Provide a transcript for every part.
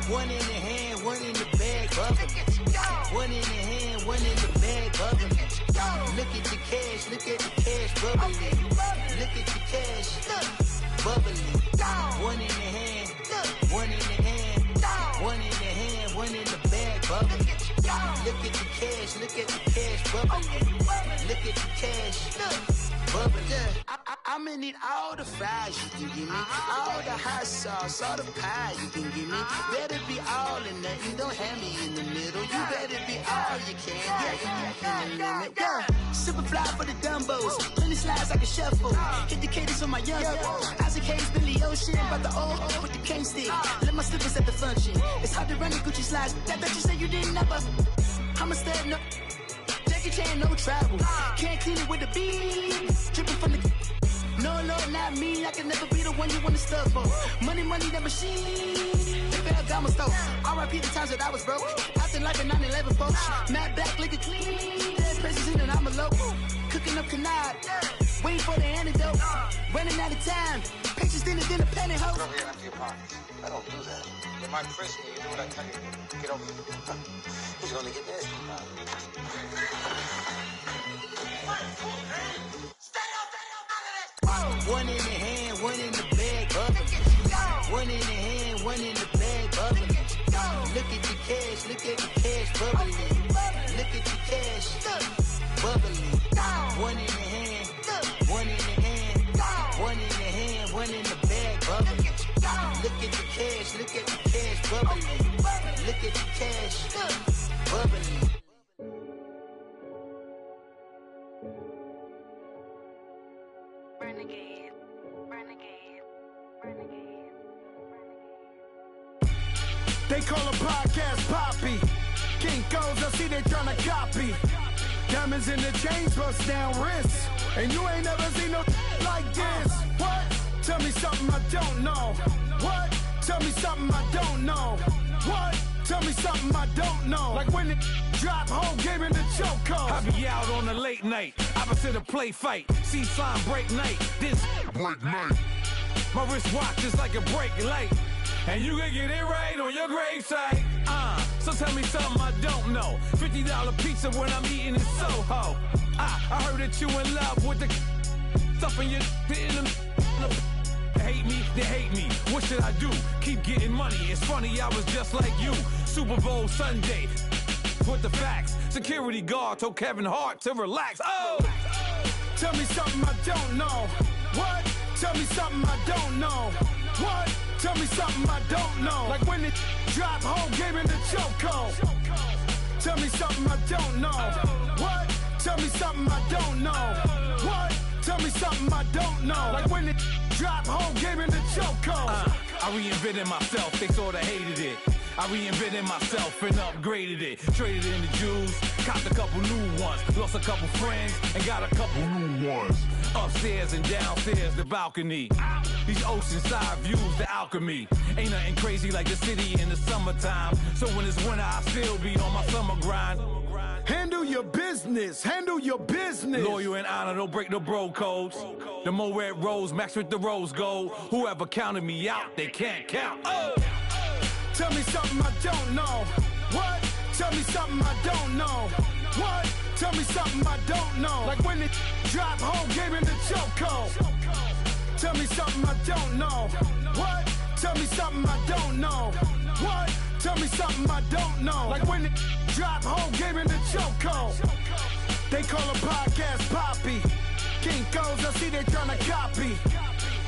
One in the hand, one in the bag, bubbling. One in the hand, one in the bag, bubbling. Look at the cash, look at the cash, bubbling. Look at the cash, bubbling. One in the hand, one in the hand, one in the hand, one in the bag, bubbling. Look at the cash, look at the cash, bubbling. Look at the cash, bubbling. I'ma need all the fries you can give me, all the hot sauce, all the pie you can give me. Better be all or nothing, don't have me in the middle. You better be all you can, in the limit. Yeah, super fly for the dumbos, plenty slides like a shuffle. Hit the cadence for my young Isaac Hayes, Billy Ocean, but the old with the cane stick. Let my slippers at the function. It's hard to run the Gucci slides. That bet you say you didn't never. I'm a stud, no. Jackie Chan, no travel. Can't clean it with the beat. Dripping from the. No, not me. I can never be the one you want to stuff for. Money, that machine. They fell down my stove. R.I.P. the times that I was broke. Acting like a 9/11 folks. Matte back, liquor clean. Dead presses in and I'm a low. Cooking up canard. Waiting for the antidote. Running out of time. Pictures thinner than a pantyhose. Get over here and empty your pockets. I don't do that. You might frisk me. You do what I tell you. Get over here. He's gonna get nasty. One in the hand, one in the bag, bubbling. One in the hand, one in the bag, bubbling. Look at the cash, look at the cash, bubbling. Look at the cash, bubbling. One in the hand, one in the hand, one in the hand, one in the bag, bubbling. Look at the cash, look at the cash, bubbling. Look at the cash, bubbling. Renegade, renegade, renegade, renegade. They call a podcast Poppy. Kinkos, I see they tryna copy. Diamonds in the chains, bust down wrists. And you ain't never seen no like this. What? Tell me something I don't know. What? Tell me something I don't know. What? Tell me something I don't know. Like when it drop, whole game in the chokehold. I be out on a late night, opposite a play fight. See sign break night, this break night. My wristwatch is like a break light. And you can get it right on your gravesite. So tell me something I don't know. $50 pizza when I'm eating in Soho. I heard that you in love with the stuff in your hate me, they hate me. What should I do? Keep getting money. It's funny, I was just like you. Super Bowl Sunday. With the facts. Security guard told Kevin Hart to relax. Oh! Tell me something I don't know. What? Tell me something I don't know. What? Tell me something I don't know. Like when it drop, whole game in the chokehold. Tell me something I don't know. What? Tell me something I don't know. What? Tell me something I don't know. Like when it drop, whole game in the chokehold. I reinvented myself, they sorta hated it. I reinvented myself and upgraded it. Traded in the Jews, copped a couple new ones. Lost a couple friends and got a couple new ones. Upstairs and downstairs, the balcony. These oceanside views, the alchemy. Ain't nothing crazy like the city in the summertime. So when it's winter, I still be on my summer grind. Handle your business, handle your business. Loyal and honor, don't break no bro codes. The more red rose, max with the rose gold. Whoever counted me out, they can't count. Oh! Tell me something I don't know. What? Tell me something I don't know. What? Tell me something I don't know. Like when it drop, whole game in the chokehold. Tell me something I don't know. What? Tell me something I don't know. What? Tell me something I don't know. Like when it drop, whole game in the chokehold. They call a podcast Poppy. Kinkos, I see they tryna copy.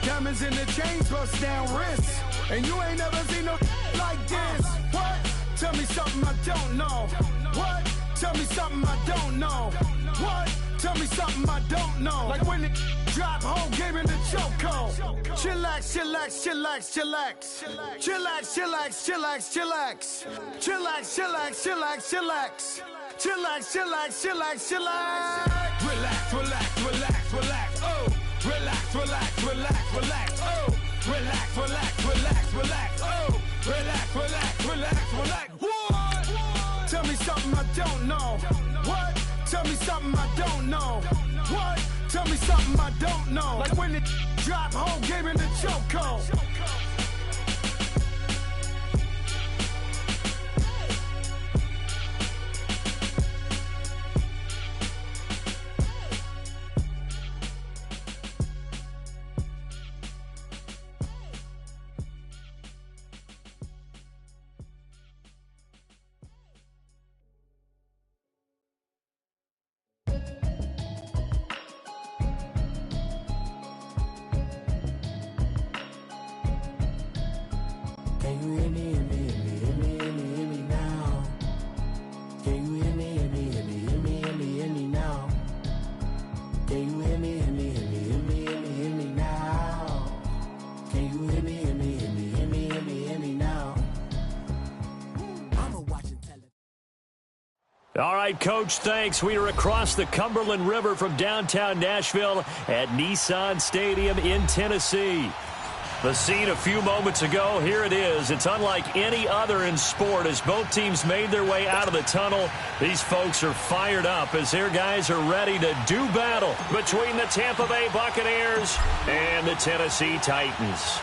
Diamonds in the chains, bust down wrists. And you ain't never seen no like this. What? Tell me something I don't know. What? Tell me something I don't know. What? Tell me something I don't know. Like when it drop, whole game in the chokehold. Chillax, chillax, chillax, chillax. Chillax, chillax, chillax, chillax. Chillax, chillax, chillax, chillax. Chillax, chillax, chillax, chillax. Relax, relax, relax, relax. Oh! Relax, relax, relax, relax. Oh! Relax, relax, relax, relax. Oh! Relax, relax, relax, relax. What? Tell me something I don't know. What? Tell me something I don't know. What? Tell me something I don't know. Like when it drop, whole game in the chokehold. Can you hear me, hear me, hear me, hear me, hear me, hear me now? Can you hear me, hear me, hear me, hear me, hear me, hear me now? Can you hear me, hear me, hear me, hear me, hear me, hear me now? Can you hear me, hear me, hear me, hear me, hear me, hear me now? I'm watching television. All right, Coach, thanks. We are across the Cumberland River from downtown Nashville at Nissan Stadium in Tennessee. The scene a few moments ago, here it is. It's unlike any other in sport as both teams made their way out of the tunnel. These folks are fired up as their guys are ready to do battle between the Tampa Bay Buccaneers and the Tennessee Titans.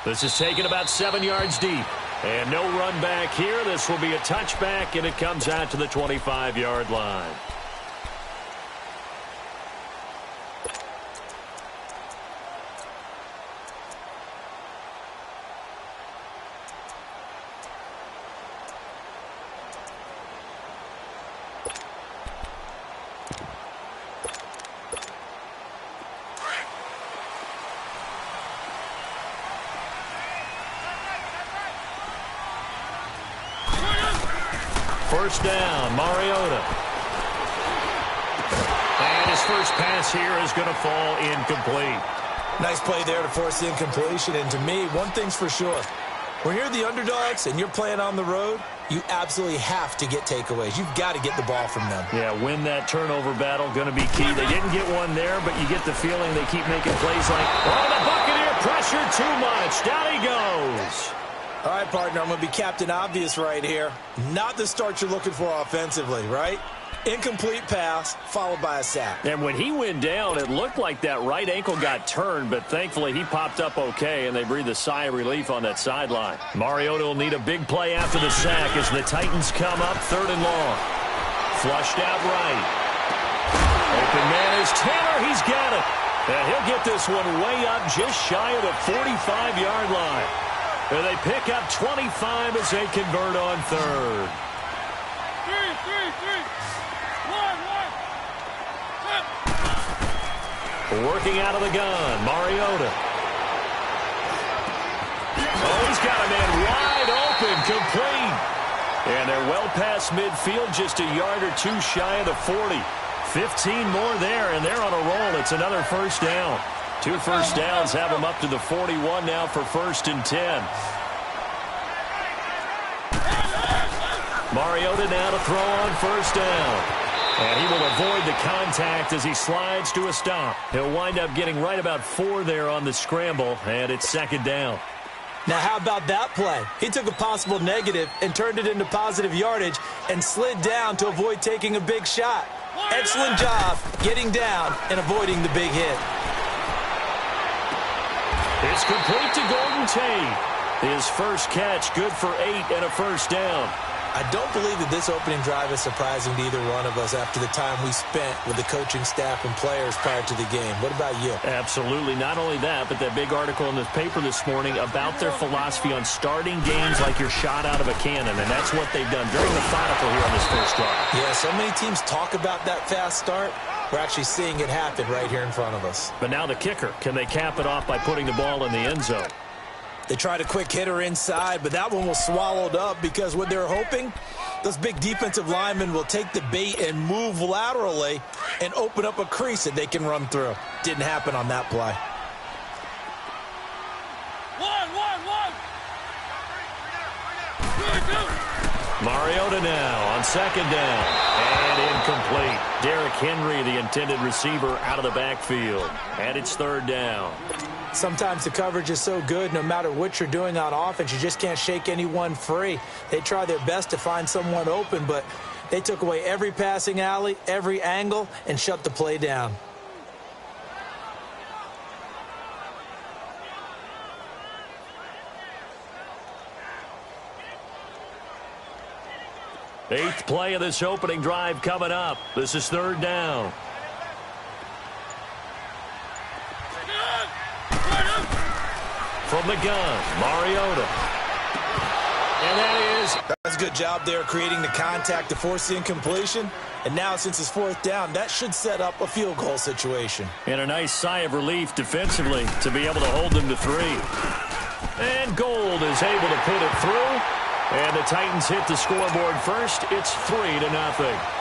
This is taken about 7 yards deep. And no run back here. This will be a touchback, and it comes out to the 25-yard line. First down, Mariota. And his first pass here is going to fall incomplete. Nice play there to force the incompletion. And to me, one thing's for sure. When you're the underdogs and you're playing on the road, you absolutely have to get takeaways. You've got to get the ball from them. Yeah, win that turnover battle, going to be key. They didn't get one there, but you get the feeling they keep making plays like, oh, the Buccaneer pressure too much. Down he goes. All right, partner, I'm going to be Captain Obvious right here. Not the start you're looking for offensively, right? Incomplete pass followed by a sack. And when he went down, it looked like that right ankle got turned, but thankfully he popped up okay, and they breathed a sigh of relief on that sideline. Mariota will need a big play after the sack as the Titans come up 3rd and long. Flushed out right. Open man is Taylor. He's got it. And he'll get this one way up just shy of the 45-yard line. And they pick up 25 as they convert on 3rd. 1. Working out of the gun, Mariota. Oh, he's got a man wide open, complete. And they're well past midfield, just a yard or two shy of the 40. 15 more there, and they're on a roll. It's another first down. 2 first downs have them up to the 41 now for 1st and 10. Mariota now to throw on 1st down. And he will avoid the contact as he slides to a stop. He'll wind up getting right about 4 there on the scramble, and it's 2nd down. Now, how about that play? He took a possible negative and turned it into positive yardage and slid down to avoid taking a big shot. Excellent job getting down and avoiding the big hit. It's complete to Golden Tate. His first catch, good for 8 and a first down. I don't believe that this opening drive is surprising to either one of us after the time we spent with the coaching staff and players prior to the game. What about you? Absolutely. Not only that, but that big article in the paper this morning about their philosophy on starting games like you're shot out of a cannon, and that's what they've done. Very methodical here on this first drive. Yeah, so many teams talk about that fast start. We're actually seeing it happen right here in front of us. But now the kicker. Can they cap it off by putting the ball in the end zone? They tried a quick hitter inside, but that one was swallowed up because what they're hoping, those big defensive linemen will take the bait and move laterally and open up a crease that they can run through. Didn't happen on that play. 1. Mariota now on 2nd down. And incomplete. Derrick Henry, the intended receiver, out of the backfield. And it's 3rd down. Sometimes the coverage is so good, no matter what you're doing on offense, you just can't shake anyone free. They try their best to find someone open, but they took away every passing alley, every angle, and shut the play down. Eighth play of this opening drive coming up. This is 3rd down. From the gun, Mariota. And that is... That's a good job there creating the contact to force the incompletion. And now, since it's fourth down, that should set up a field goal situation. And a nice sigh of relief defensively to be able to hold them to 3. And Gold is able to put it through. And the Titans hit the scoreboard first. It's 3-0.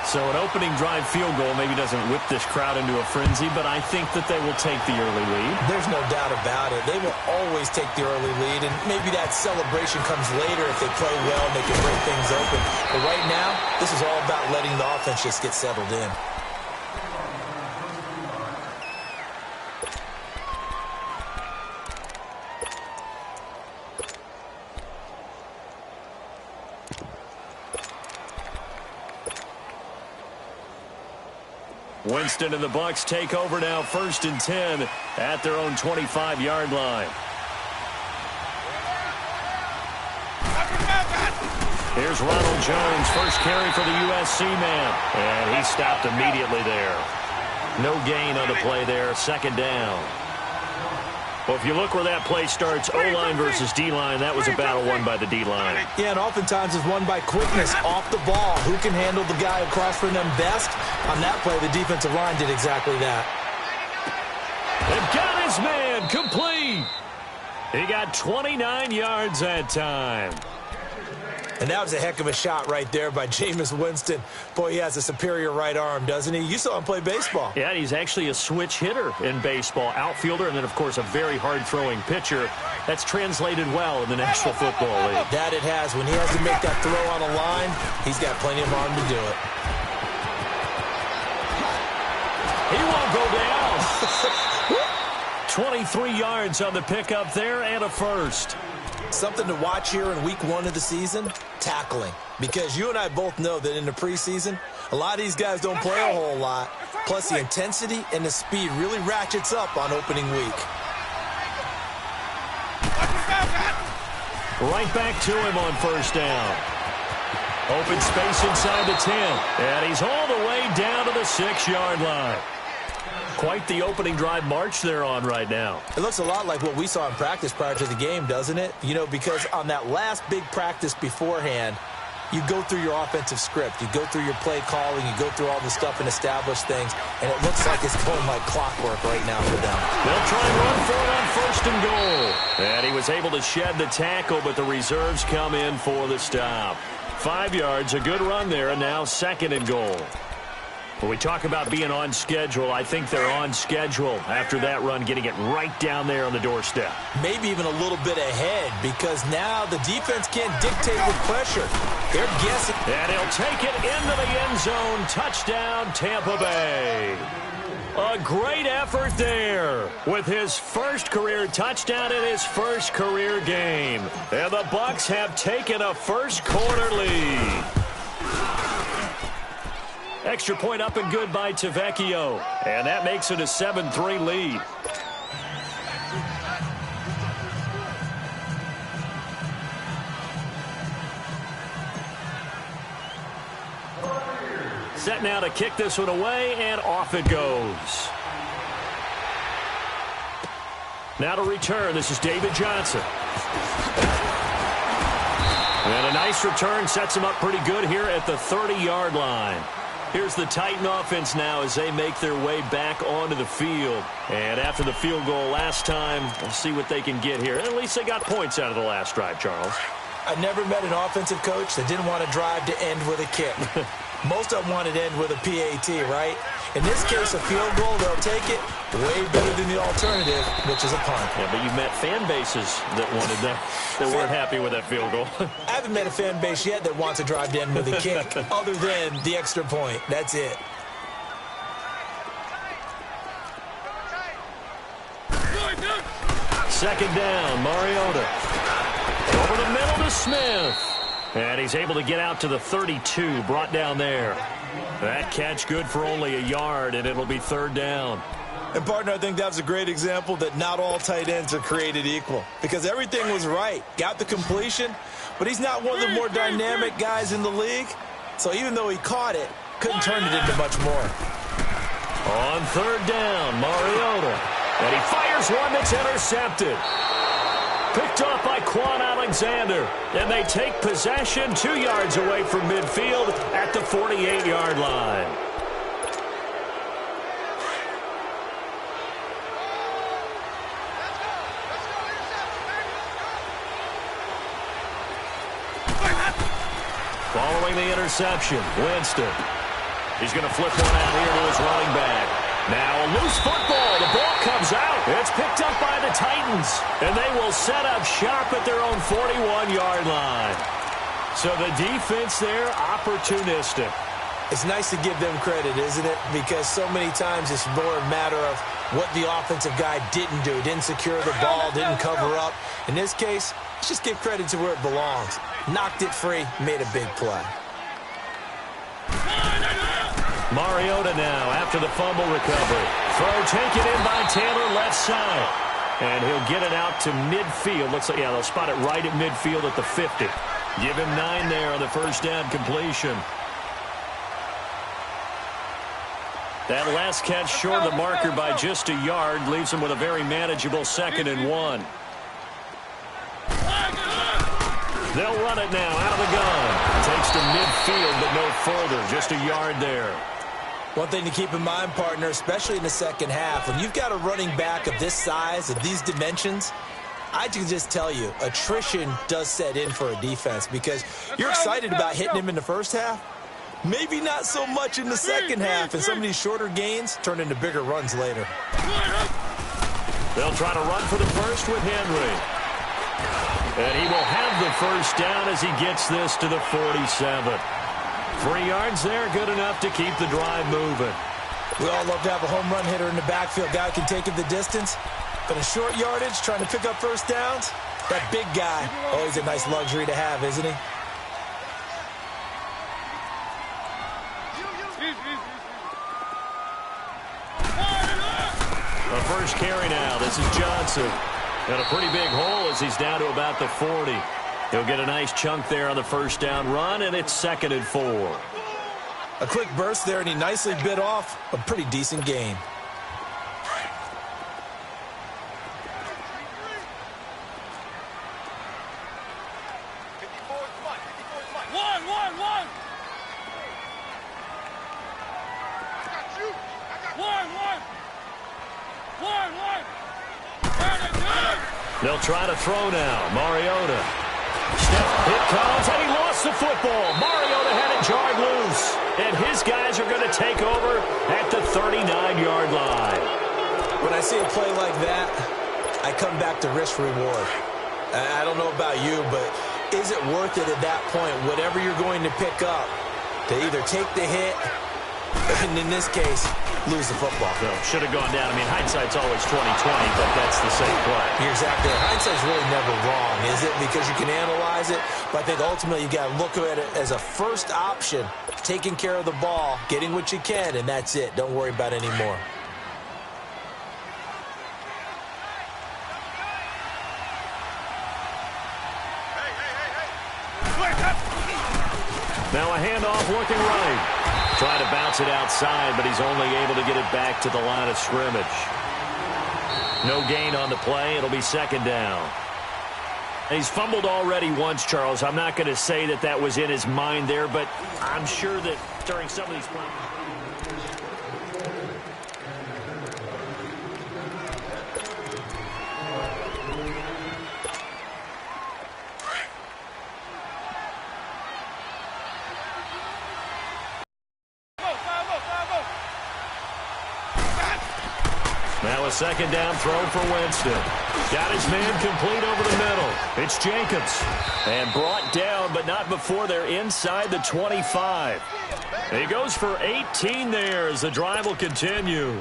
So an opening drive field goal maybe doesn't whip this crowd into a frenzy, but I think that they will take the early lead. There's no doubt about it. They will always take the early lead, and maybe that celebration comes later if they play well and they can break things open. But right now, this is all about letting the offense just get settled in. Winston and the Bucs take over now, 1st and 10 at their own 25-yard line. Here's Ronald Jones, first carry for the USC man. And he stopped immediately there. No gain on the play there, 2nd down. Well, if you look where that play starts, O-line versus D-line, that was a battle won by the D-line. Yeah, and oftentimes it's won by quickness off the ball. Who can handle the guy across from them best? On that play, the defensive line did exactly that. And got his man complete. He got 29 yards that time. And that was a heck of a shot right there by Jameis Winston. Boy, he has a superior right arm, doesn't he? You saw him play baseball. Yeah, he's actually a switch hitter in baseball. Outfielder, and then, of course, a very hard-throwing pitcher. That's translated well in the National Football League. That it has. When he has to make that throw on a line, he's got plenty of arm to do it. He won't go down. 23 yards on the pickup there and a first. Something to watch here in week 1 of the season, tackling. Because you and I both know that in the preseason, a lot of these guys don't play a whole lot. Plus the intensity and the speed really ratchets up on opening week. Right back to him on 1st down. Open space inside the 10. And he's all the way down to the 6-yard line. Quite the opening drive march they're on right now. It looks a lot like what we saw in practice prior to the game, doesn't it? You know, because on that last big practice beforehand, you go through your offensive script. You go through your play calling. You go through all the stuff and establish things. And it looks like it's going like clockwork right now for them. They'll try and run for it on 1st and goal. And he was able to shed the tackle, but the reserves come in for the stop. 5 yards, a good run there, and now 2nd and goal. When we talk about being on schedule, I think they're on schedule after that run, getting it right down there on the doorstep. Maybe even a little bit ahead, because now the defense can't dictate with pressure. They're guessing. And he'll take it into the end zone. Touchdown, Tampa Bay. A great effort there with his first career touchdown in his first career game. And the Bucs have taken a first quarter lead. Extra point up and good by Tavecchio. And that makes it a 7-3 lead. Set now to kick this one away, and off it goes. Now to return, this is David Johnson. And a nice return sets him up pretty good here at the 30-yard line. Here's the Titan offense now as they make their way back onto the field. And after the field goal last time, we'll see what they can get here. At least they got points out of the last drive, Charles. I never met an offensive coach that didn't want to drive to end with a kick. Most of them wanted to end with a PAT, right? In this case, a field goal, they'll take it. Way better than the alternative, which is a punt. Yeah, but you've met fan bases that wanted that weren't happy with that field goal. I haven't met a fan base yet that wants to drive to end with a kick, other than the extra point. That's it. Second down, Mariota. Over the middle to Smith. And he's able to get out to the 32, brought down there. That catch good for only a yard, and it'll be 3rd down. And, partner, I think that was a great example that not all tight ends are created equal. Because everything was right. Got the completion, but he's not one of the more dynamic guys in the league. So even though he caught it, couldn't turn it into much more. On 3rd down, Mariota. And he fires one that's intercepted. Picked off by Quan Alexander. And they take possession 2 yards away from midfield at the 48-yard line. Following the interception, Winston. He's going to flip one out here to his running back. Now a loose football. The ball comes out. It's picked up by the Titans. And they will set up shop at their own 41-yard line. So the defense there, opportunistic. It's nice to give them credit, isn't it? Because so many times it's more a matter of what the offensive guy didn't do. Didn't secure the ball, didn't cover up. In this case, let's just give credit to where it belongs. Knocked it free, made a big play. Mariota now after the fumble recovery. Throw taken in by Taylor left side. And he'll get it out to midfield. Looks like, yeah, they'll spot it right at midfield at the 50. Give him 9 there on the first down completion. That last catch short of the marker by just a yard leaves him with a very manageable 2nd and 1. They'll run it now out of the gun. Takes to midfield, but no further. Just a yard there. One thing to keep in mind, partner, especially in the second half, when you've got a running back of this size, of these dimensions, I can just tell you, attrition does set in for a defense because you're excited about hitting him in the first half. Maybe not so much in the second half, and some of these shorter gains turn into bigger runs later. They'll try to run for the first with Henry. And he will have the first down as he gets this to the 47. 3 yards there, good enough to keep the drive moving. We all love to have a home run hitter in the backfield. Guy can take it the distance. But in short yardage, trying to pick up first downs, that big guy, always a nice luxury to have, isn't he? The first carry now. This is Johnson. And a pretty big hole as he's down to about the 40. He'll get a nice chunk there on the first down run, and it's 2nd and 4. A quick burst there, and he nicely bit off a pretty decent gain. They'll try to throw now. Mariota. Hit comes, and he lost the football. Mariota had it jarred loose. And his guys are going to take over at the 39-yard line. When I see a play like that, I come back to risk-reward. I don't know about you, but is it worth it at that point, whatever you're going to pick up, to either take the hit, and in this case, lose the football? So, should have gone down. I mean, hindsight's always 20/20, but that's the same play. You're exactly right. Hindsight's really never wrong, is it? Because you can analyze it, but I think ultimately you got to look at it as a first option, taking care of the ball, getting what you can, and that's it. Don't worry about any more. Now a handoff working right. Trying to bounce it outside, but he's only able to get it back to the line of scrimmage. No gain on the play. It'll be 2nd down. He's fumbled already once, Charles. I'm not going to say that that was in his mind there, but I'm sure that during some of these plays. Now a 2nd down throw for Winston. Got his man complete over the middle. It's Jacobs. And brought down, but not before they're inside the 25. He goes for 18 there as the drive will continue.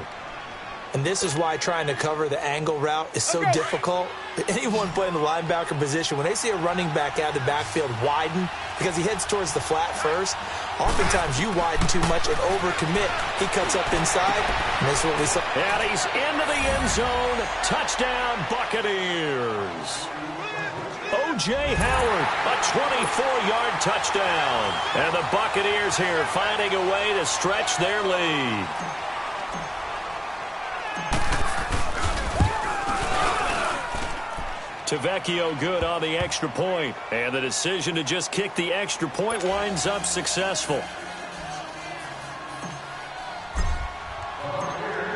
And this is why trying to cover the angle route is so difficult. Anyone playing the linebacker position, when they see a running back out of the backfield widen because he heads towards the flat first, oftentimes you widen too much and overcommit. He cuts up inside, and this is what we saw. And he's into the end zone. Touchdown, Buccaneers. O.J. Howard, a 24-yard touchdown. And the Buccaneers here finding a way to stretch their lead. Tavecchio good on the extra point. And the decision to just kick the extra point winds up successful.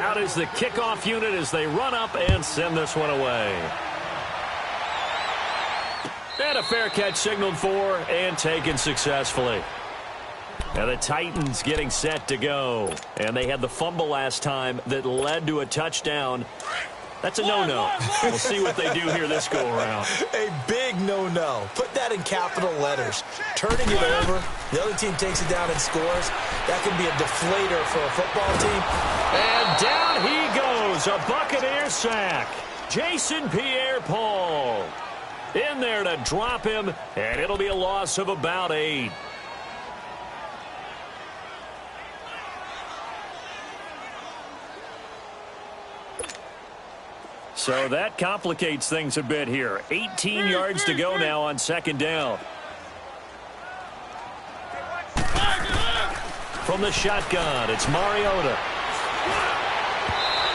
Out is the kickoff unit as they run up and send this one away. And a fair catch signaled for and taken successfully. And the Titans getting set to go. And they had the fumble last time that led to a touchdown. That's a no-no. We'll see what they do here this go-around. A big no-no. Put that in capital letters. Turning it over, the other team takes it down and scores. That could be a deflator for a football team. And down he goes. A Buccaneer sack. Jason Pierre-Paul in there to drop him, and it'll be a loss of about 8. So that complicates things a bit here. 18 yards to go now on second down. From the shotgun, it's Mariota.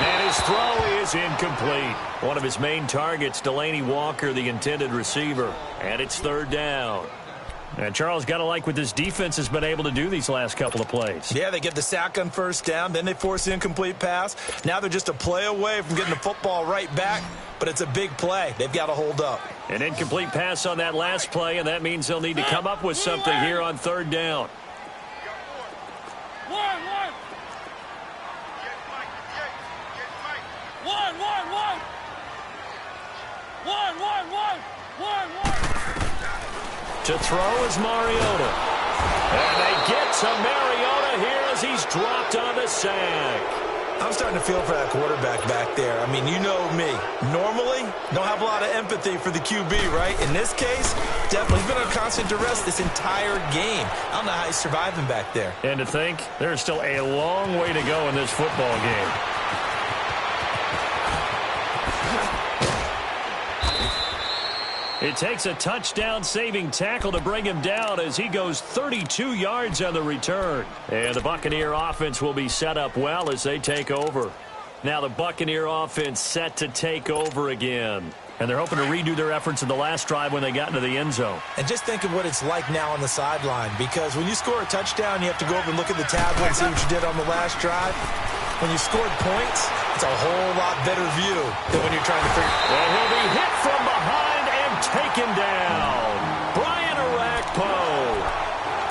And his throw is incomplete. One of his main targets, Delaney Walker, the intended receiver. And it's third down. And Charles, got to like what this defense has been able to do these last couple of plays. Yeah, they get the sack on first down, then they force the incomplete pass. Now they're just a play away from getting the football right back, but it's a big play. They've got to hold up. An incomplete pass on that last play, and that means they'll need to come up with something here on third down. To throw is Mariota. And they get to Mariota here as he's dropped on the sack. I'm starting to feel for that quarterback back there. I mean, you know me. Normally, don't have a lot of empathy for the QB, right? In this case, definitely he's been under constant duress this entire game. I don't know how he's surviving back there. And to think, there's still a long way to go in this football game. It takes a touchdown-saving tackle to bring him down as he goes 32 yards on the return. And the Buccaneer offense will be set up well as they take over. Now the Buccaneer offense set to take over again. And they're hoping to redo their efforts in the last drive when they got into the end zone. And just think of what it's like now on the sideline, because when you score a touchdown, you have to go over and look at the tablet and see what you did on the last drive. When you scored points, it's a whole lot better view than when you're trying to figure. And he'll be hit from behind. Taken down. Brian Arakpo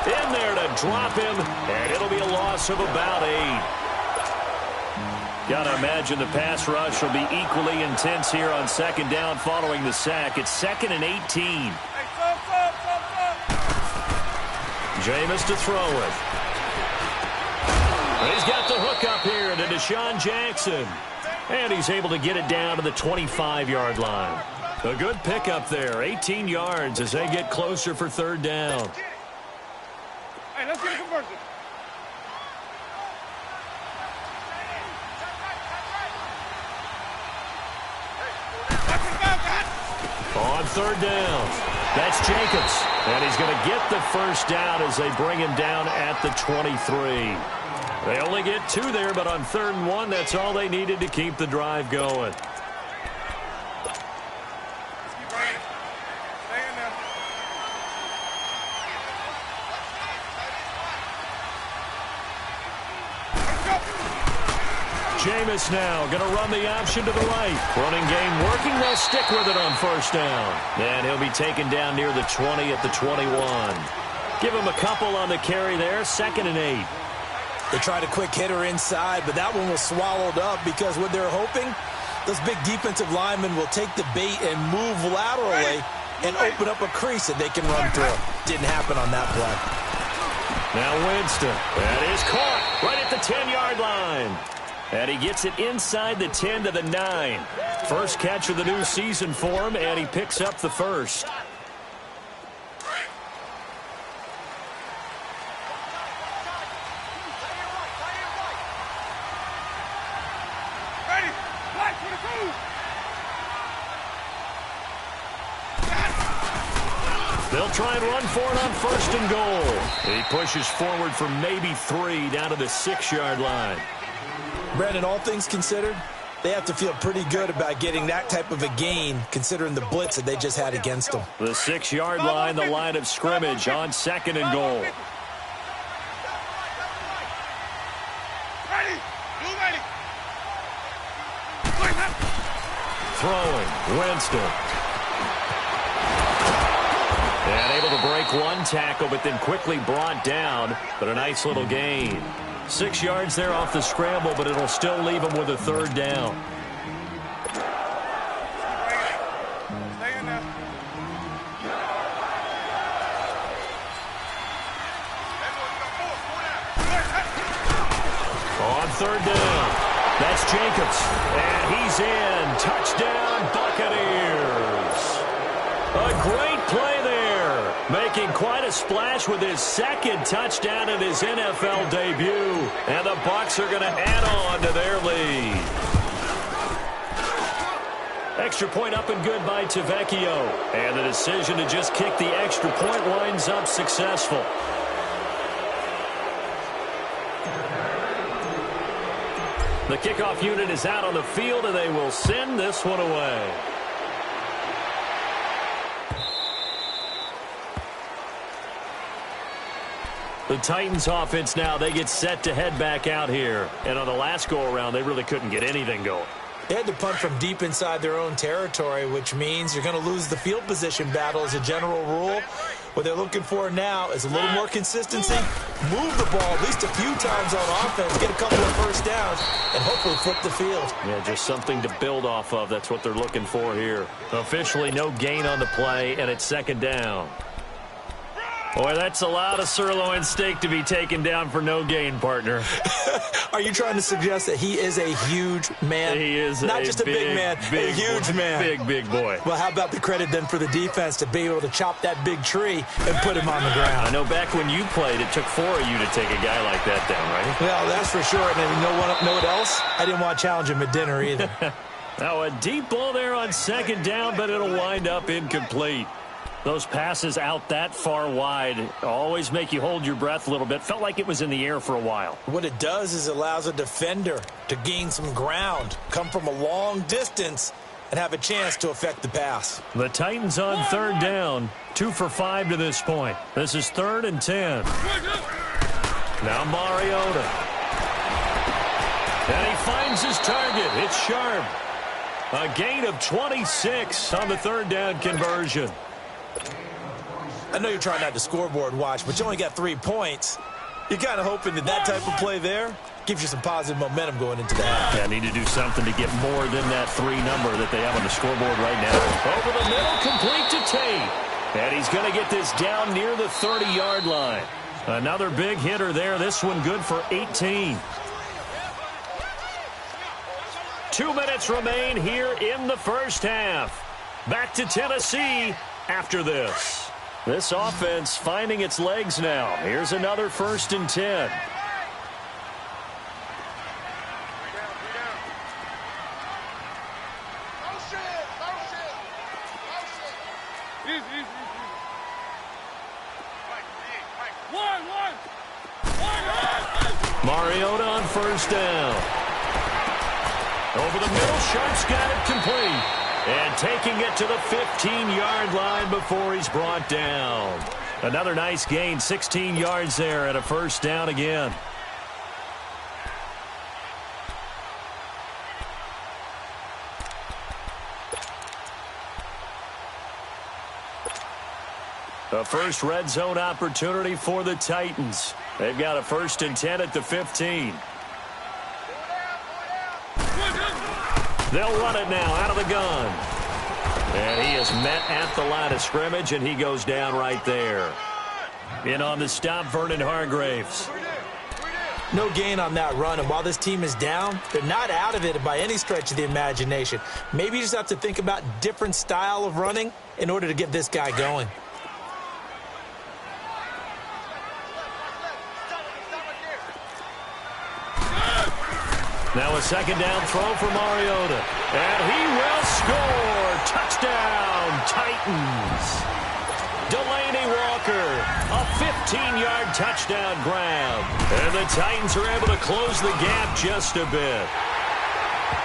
in there to drop him, and it'll be a loss of about 8. Gotta imagine the pass rush will be equally intense here on second down following the sack. It's 2nd and 18. Jameis to throw it. He's got the hook up here to Deshaun Jackson, and he's able to get it down to the 25-yard line. A good pickup there, 18 yards as they get closer for third down. Hey, let's get a conversion. On third down, that's Jacobs. And he's going to get the first down as they bring him down at the 23. They only get 2 there, but on 3rd and 1, that's all they needed to keep the drive going. Jameis now going to run the option to the right. Running game working. They'll stick with it on first down. And he'll be taken down near the 20 at the 21. Give him a couple on the carry there. 2nd and 8. They tried a quick hitter inside, but that one was swallowed up because what they're hoping, those big defensive linemen will take the bait and move laterally and open up a crease that they can run through. Didn't happen on that play. Now Winston. That is caught right at the 10-yard line. And he gets it inside the 10 to the 9. First catch of the new season for him, and he picks up the first. They'll try and run for it on 1st and goal. He pushes forward for maybe 3 down to the 6-yard line. Brandon, all things considered, They have to feel pretty good about getting that type of a gain, considering the blitz that they just had against them. The 6-yard line, the line of scrimmage on 2nd and goal. Throwing, Winston. And able to break one tackle, but then quickly brought down. But a nice little gain. 6 yards there off the scramble, but it'll still leave him with a 3rd down. On 3rd down, that's Jacobs. And he's in. Touchdown, Buccaneers. A great play there, making quite a splash with his 2nd touchdown in his NFL debut. And the Bucs are going to add on to their lead. Extra point up and good by Tavecchio. And the decision to just kick the extra point winds up successful. The kickoff unit is out on the field, and they will send this one away. The Titans offense now, they get set to head back out here. And on the last go-around, they really couldn't get anything going. They had to punt from deep inside their own territory, which means you're going to lose the field position battle as a general rule. What they're looking for now is a little more consistency, move the ball at least a few times on offense, get a couple of first downs, and hopefully flip the field. Yeah, just something to build off of. That's what they're looking for here. Officially no gain on the play, and it's 2nd down. Boy, that's a lot of sirloin steak to be taken down for no gain, partner. Are you trying to suggest that he is a huge man? He is not just a big man, a huge man. Big boy. Well, how about the credit then for the defense to be able to chop that big tree and put him on the ground? I know back when you played, it took 4 of you to take a guy like that down, right? Well, that's for sure. And you know what else? I didn't want to challenge him at dinner either. Now, a deep ball there on 2nd down, but it'll wind up incomplete. Those passes out that far wide always make you hold your breath a little bit. Felt like it was in the air for a while. What it does is it allows a defender to gain some ground, come from a long distance, and have a chance to affect the pass. The Titans on 3rd down, 2 for 5 to this point. This is 3rd and 10. Now Mariota. And he finds his target. It's Sharp. A gain of 26 on the 3rd down conversion. I know you're trying not to scoreboard watch, but you only got 3 points. You're kind of hoping that type of play there gives you some positive momentum going into the half. Yeah, need to do something to get more than that 3 number that they have on the scoreboard right now. Over the middle, complete to Tate. And he's going to get this down near the 30-yard line. Another big hitter there. This one good for 18. 2 minutes remain here in the first half. Back to Tennessee after this. This offense finding its legs now. Here's another 1st and 10. Mariota on 1st down. Over the middle, Sharp's got it complete. And taking it to the 15-yard line before he's brought down. Another nice gain, 16 yards there, and a 1st down again. A first red zone opportunity for the Titans. They've got a 1st and 10 at the 15. They'll run it now out of the gun. And he is met at the line of scrimmage, and he goes down right there. In on the stop, Vernon Hargraves. No gain on that run, and while this team is down, they're not out of it by any stretch of the imagination. Maybe you just have to think about different style of running in order to get this guy going. Now a 2nd down throw for Mariota. And he will score. Touchdown, Titans. Delaney Walker, a 15-yard touchdown grab. And the Titans are able to close the gap just a bit.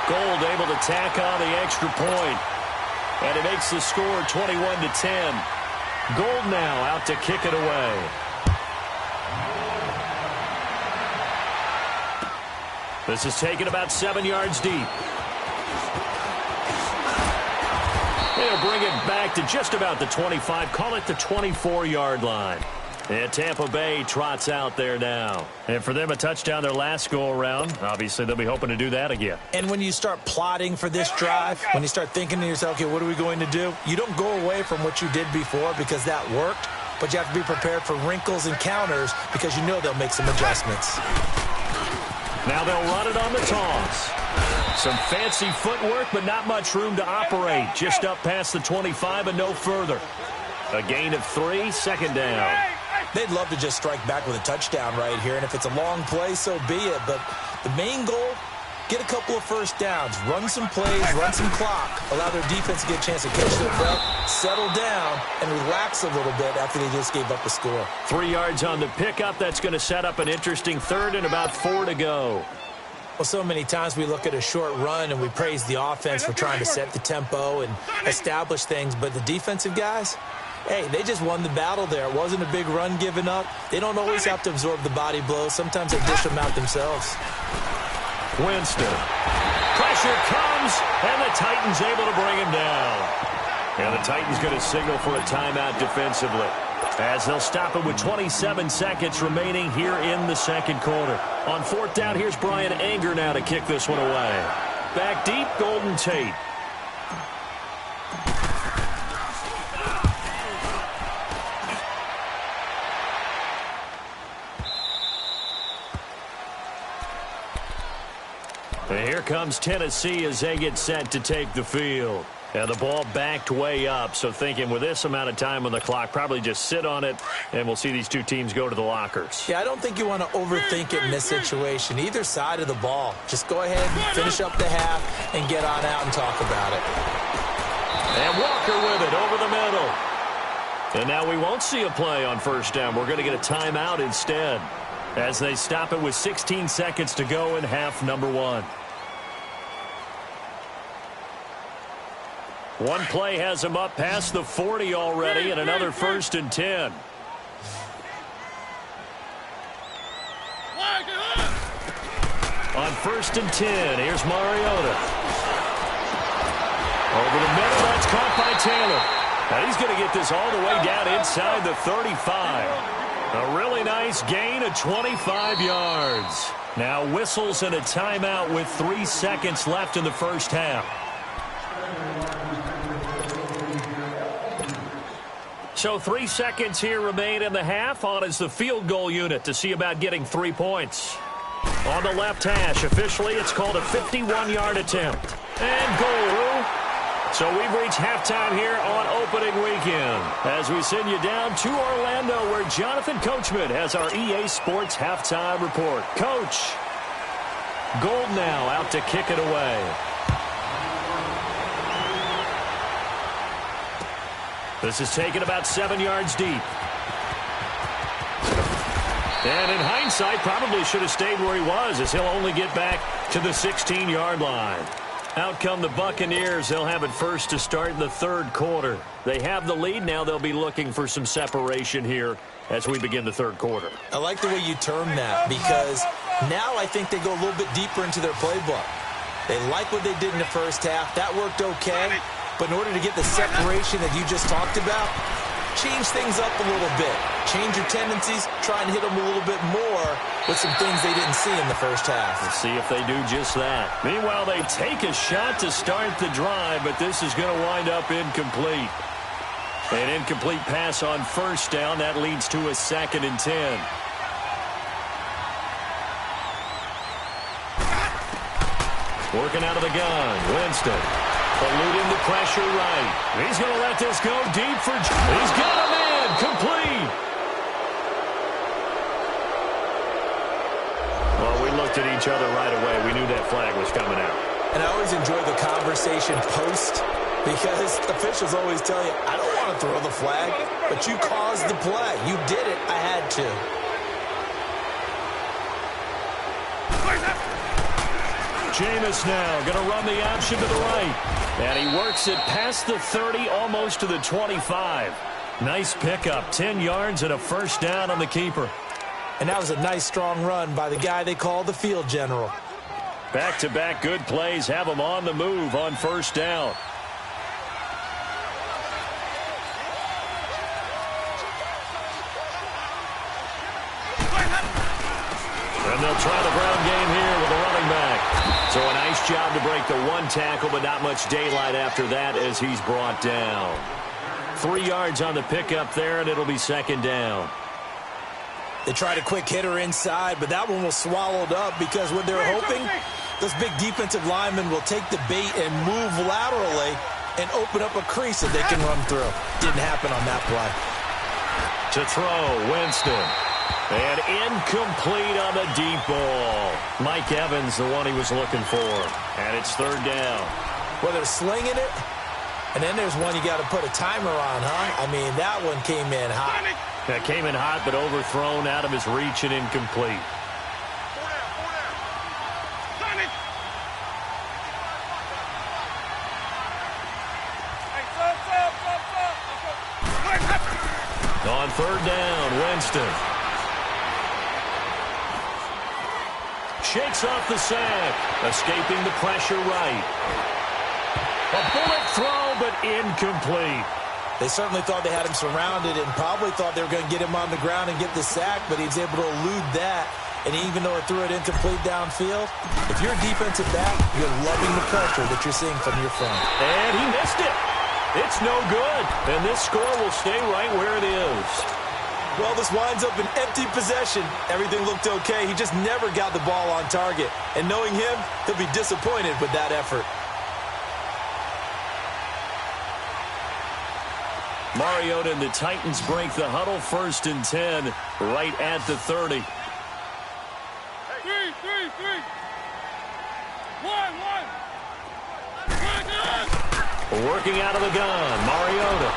Gold able to tack on the extra point. And it makes the score 21-10. Gold now out to kick it away. This is taken about 7 yards deep. They'll bring it back to just about the 25. Call it the 24-yard line. And Tampa Bay trots out there now. And for them, a touchdown their last go-around. Obviously, they'll be hoping to do that again. And when you start plotting for this drive, when you start thinking to yourself, okay, what are we going to do? You don't go away from what you did before because that worked, but you have to be prepared for wrinkles and counters because you know they'll make some adjustments. Now they'll run it on the toss. Some fancy footwork, but not much room to operate. Just up past the 25 and no further. A gain of 3, second down. They'd love to just strike back with a touchdown right here, and if it's a long play, so be it. But the main goal, get a couple of first downs, run some plays, run some clock, allow their defense to get a chance to catch their breath, settle down, and relax a little bit after they just gave up a score. 3 yards on the pickup. That's going to set up an interesting third and about 4 to go. Well, so many times we look at a short run and we praise the offense for trying to set the tempo and establish things, but the defensive guys, hey, they just won the battle there. It wasn't a big run given up. They don't always have to absorb the body blows. Sometimes they dish them out themselves. Winston. Pressure comes, and the Titans able to bring him down. And the Titans going to signal for a timeout defensively, as they'll stop it with 27 seconds remaining here in the second quarter. On fourth down, here's Brian Anger now to kick this one away. Back deep, Golden Tate. And here comes Tennessee as they get set to take the field. And the ball backed way up, so thinking with this amount of time on the clock, probably just sit on it, and we'll see these two teams go to the lockers. Yeah, I don't think you want to overthink it in this situation. Either side of the ball. Just go ahead and finish up the half and get on out and talk about it. And Walker with it over the middle. And now we won't see a play on first down. We're going to get a timeout instead, as they stop it with 16 seconds to go in half number 1. One play has him up past the 40 already, and another 1st and 10. On 1st and 10, here's Mariota. Over the middle, that's caught by Taylor. And he's going to get this all the way down inside the 35. A really nice gain of 25 yards. Now whistles and a timeout with 3 seconds left in the first half. So 3 seconds here remain in the half. On is the field goal unit to see about getting 3 points. On the left hash, officially it's called a 51-yard attempt. And goal. So we've reached halftime here on opening weekend, as we send you down to Orlando, where Jonathan Coachman has our EA Sports halftime report. Coach, Gold now out to kick it away. This is taken about 7 yards deep. And in hindsight, probably should have stayed where he was, as he'll only get back to the 16-yard line. Out come the Buccaneers. They'll have it first to start in the third quarter. They have the lead. Now they'll be looking for some separation here as we begin the third quarter. I like the way you term that, because now I think they go a little bit deeper into their playbook. They like what they did in the first half. That worked okay. But in order to get the separation that you just talked about, change things up a little bit. Change your tendencies. Try and hit them a little bit more with some things they didn't see in the first half. Let's see if they do just that. Meanwhile, they take a shot to start the drive, but this is going to wind up incomplete. An incomplete pass on first down. That leads to a 2nd and 10. Working out of the gun, Winston. Eluding the pressure right. He's going to let this go deep for... He's got a man. Complete. Well, we looked at each other right away. We knew that flag was coming out. And I always enjoy the conversation post, because officials always tell you, I don't want to throw the flag, but you caused the play. You did it. I had to. Jameis now going to run the option to the right. And he works it past the 30, almost to the 25. Nice pickup, 10 yards and a first down on the keeper. And that was a nice, strong run by the guy they call the field general. Back-to-back good plays have him on the move on first down. And they'll try the ground game here with a running back. So a nice job to break the one tackle, but not much daylight after that as he's brought down. 3 yards on the pickup there, and it'll be second down. They tried a quick hitter inside, but that one was swallowed up because what they're hoping, this big defensive lineman will take the bait and move laterally and open up a crease that they can run through. Didn't happen on that play. To throw, Winston. And incomplete on the deep ball. Mike Evans, the one he was looking for. And it's third down. Well, they're slinging it, and then there's one you got to put a timer on, huh? I mean, that one came in hot. That came in hot, but overthrown out of his reach and incomplete. On third down, Winston. Shakes off the sack, escaping the pressure right. A bullet throw, but incomplete. They certainly thought they had him surrounded and probably thought they were going to get him on the ground and get the sack, but he was able to elude that. And even though it threw it incomplete downfield, if you're a defensive back, you're loving the pressure that you're seeing from your front. And he missed it. It's no good. And this score will stay right where it is. Well, this winds up an empty possession. Everything looked okay. He just never got the ball on target. And knowing him, he'll be disappointed with that effort. Mariota and the Titans break the huddle, 1st and 10, right at the 30. 3, 1. Working out of the gun, Mariota.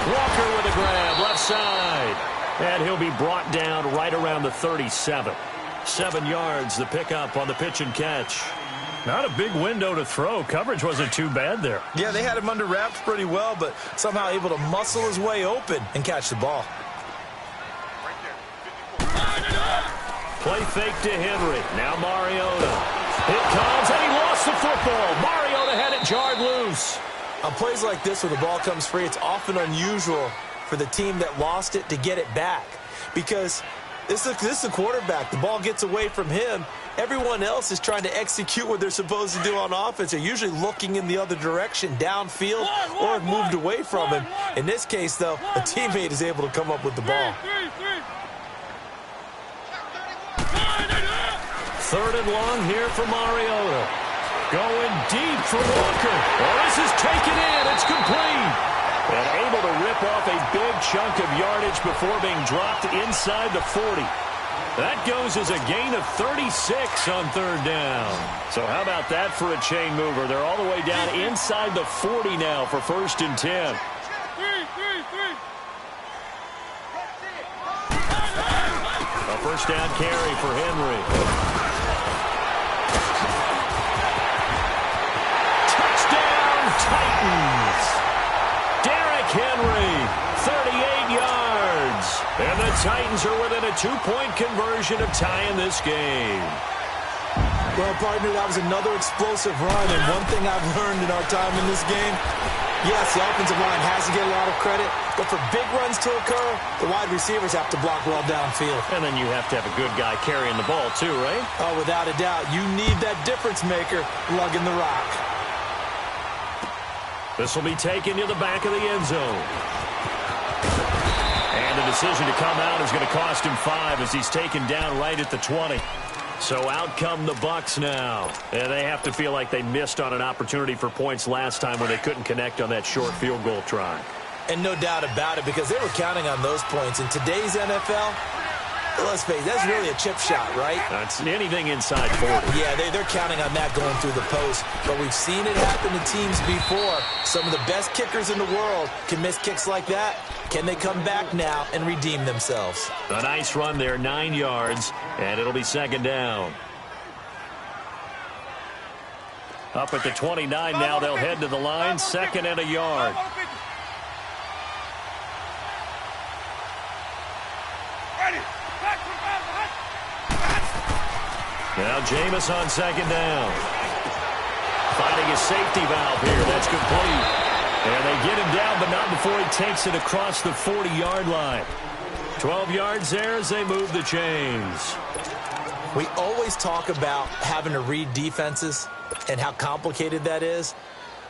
Walker with a grab, left side. And he'll be brought down right around the 37. 7 yards, the pickup on the pitch and catch. Not a big window to throw. Coverage wasn't too bad there. Yeah, they had him under wraps pretty well, but somehow able to muscle his way open and catch the ball. Play fake to Henry. Now Mariota. It comes, and he lost the football. Mariota had it jarred loose. On plays like this, when the ball comes free, it's often unusual for the team that lost it to get it back. Because this is the quarterback. The ball gets away from him. Everyone else is trying to execute what they're supposed to do on offense. They're usually looking in the other direction, downfield, or have moved away from him. In this case, though, a teammate is able to come up with the ball. 3rd and long here for Mariota. Going deep for Walker. Oh, this is taken in. It's complete. And able to rip off a big chunk of yardage before being dropped inside the 40. That goes as a gain of 36 on 3rd down. So how about that for a chain mover? They're all the way down inside the 40 now for 1st and 10. A first down carry for Henry. Touchdown, Titans. Derrick Henry, 38 yards. And the Titans are within a 2-point conversion of tying this game. Well, partner, that was another explosive run. And one thing I've learned in our time in this game, yes, the offensive line has to get a lot of credit. But for big runs to occur, the wide receivers have to block well downfield. And then you have to have a good guy carrying the ball too, right? Oh, without a doubt. You need that difference maker lugging the rock. This will be taken to the back of the end zone. And the decision to come out is going to cost him 5 as he's taken down right at the 20. So out come the Bucs now. And they have to feel like they missed on an opportunity for points last time when they couldn't connect on that short field goal try. And no doubt about it, because they were counting on those points. In today's NFL, let's face it, that's really a chip shot, right? That's anything inside 40. Yeah, they're counting on that going through the post. But we've seen it happen to teams before. Some of the best kickers in the world can miss kicks like that. Can they come back now and redeem themselves? A nice run there, 9 yards, and it'll be second down. Up at the 29 now, they'll head to the line, 2nd and a yard. Now Jameis on 2nd down. Finding his safety valve here. That's complete. And they get him down, but not before he takes it across the 40-yard line. 12 yards there as they move the chains. We always talk about having to read defenses and how complicated that is.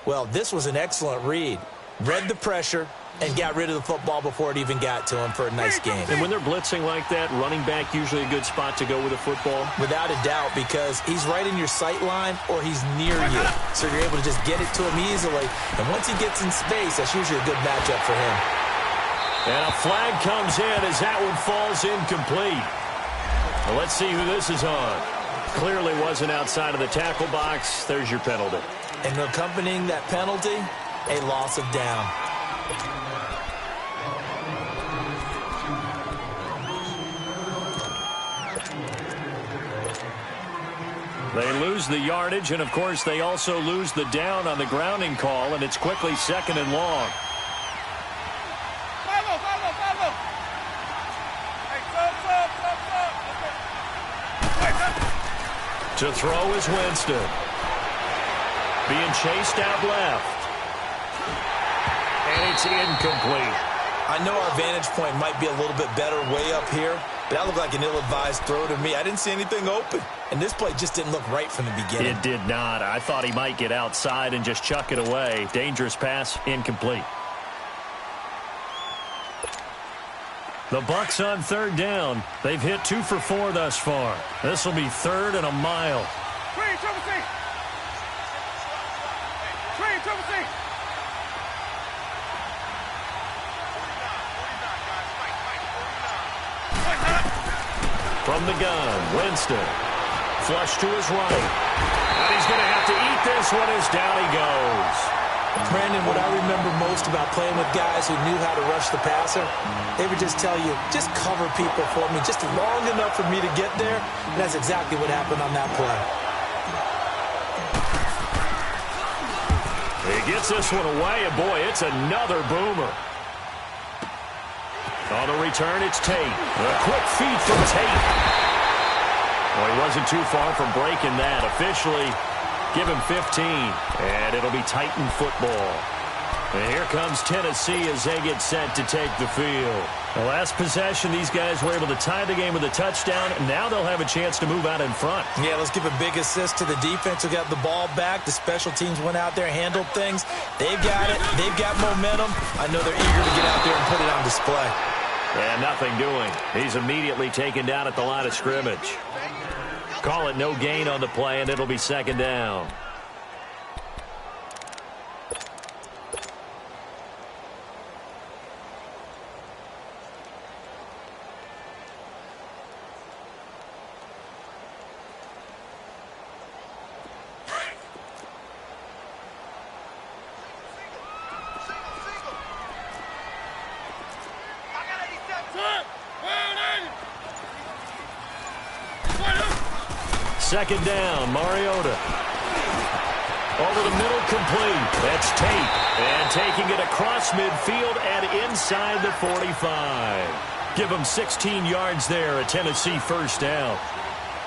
Well, this was an excellent read. Read the pressure and got rid of the football before it even got to him for a nice game. And when they're blitzing like that, running back usually a good spot to go with a football? Without a doubt, because he's right in your sight line or he's near you. So you're able to just get it to him easily. And once he gets in space, that's usually a good matchup for him. And a flag comes in as that one falls incomplete. Well, let's see who this is on. Clearly wasn't outside of the tackle box. There's your penalty. And accompanying that penalty, a loss of down. They lose the yardage, and, of course, they also lose the down on the grounding call, and it's quickly 2nd and long. To throw is Winston. Being chased out left. And it's incomplete. I know our vantage point might be a little bit better way up here, but that looked like an ill-advised throw to me. I didn't see anything open, and this play just didn't look right from the beginning. It did not. I thought he might get outside and just chuck it away. Dangerous pass, incomplete. The Bucs on 3rd down. They've hit 2 for 4 thus far. This will be 3rd and a mile. From the gun, Winston. Flush to his right. And he's going to have to eat this one as down he goes. Brandon, what I remember most about playing with guys who knew how to rush the passer, they would just tell you, just cover people for me, just long enough for me to get there. And that's exactly what happened on that play. He gets this one away, and boy, it's another boomer. On the return, it's Tate. A quick feed from Tate. Well, he wasn't too far from breaking that. Officially, give him 15, and it'll be Titan football. And here comes Tennessee as they get set to take the field. The last possession, these guys were able to tie the game with a touchdown, and now they'll have a chance to move out in front. Yeah, let's give a big assist to the defense who got the ball back. The special teams went out there, handled things. They've got it. They've got momentum. I know they're eager to get out there and put it on display. And nothing doing. He's immediately taken down at the line of scrimmage. Call it no gain on the play, and it'll be 2nd down. Second down, Mariota. Over the middle, complete. That's Tate. And taking it across midfield and inside the 45. Give them 16 yards there, a Tennessee 1st down.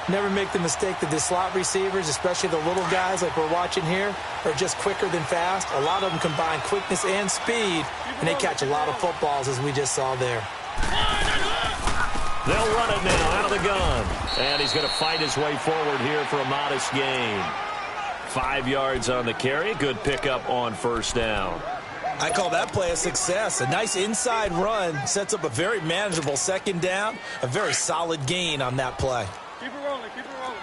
Never make the mistake that the slot receivers, especially the little guys like we're watching here, are just quicker than fast. A lot of them combine quickness and speed, and they catch a lot of footballs, as we just saw there. They'll run it now out of the gun. And he's going to fight his way forward here for a modest gain. 5 yards on the carry. Good pickup on 1st down. I call that play a success. A nice inside run sets up a very manageable 2nd down. A very solid gain on that play. Keep it rolling, keep it rolling.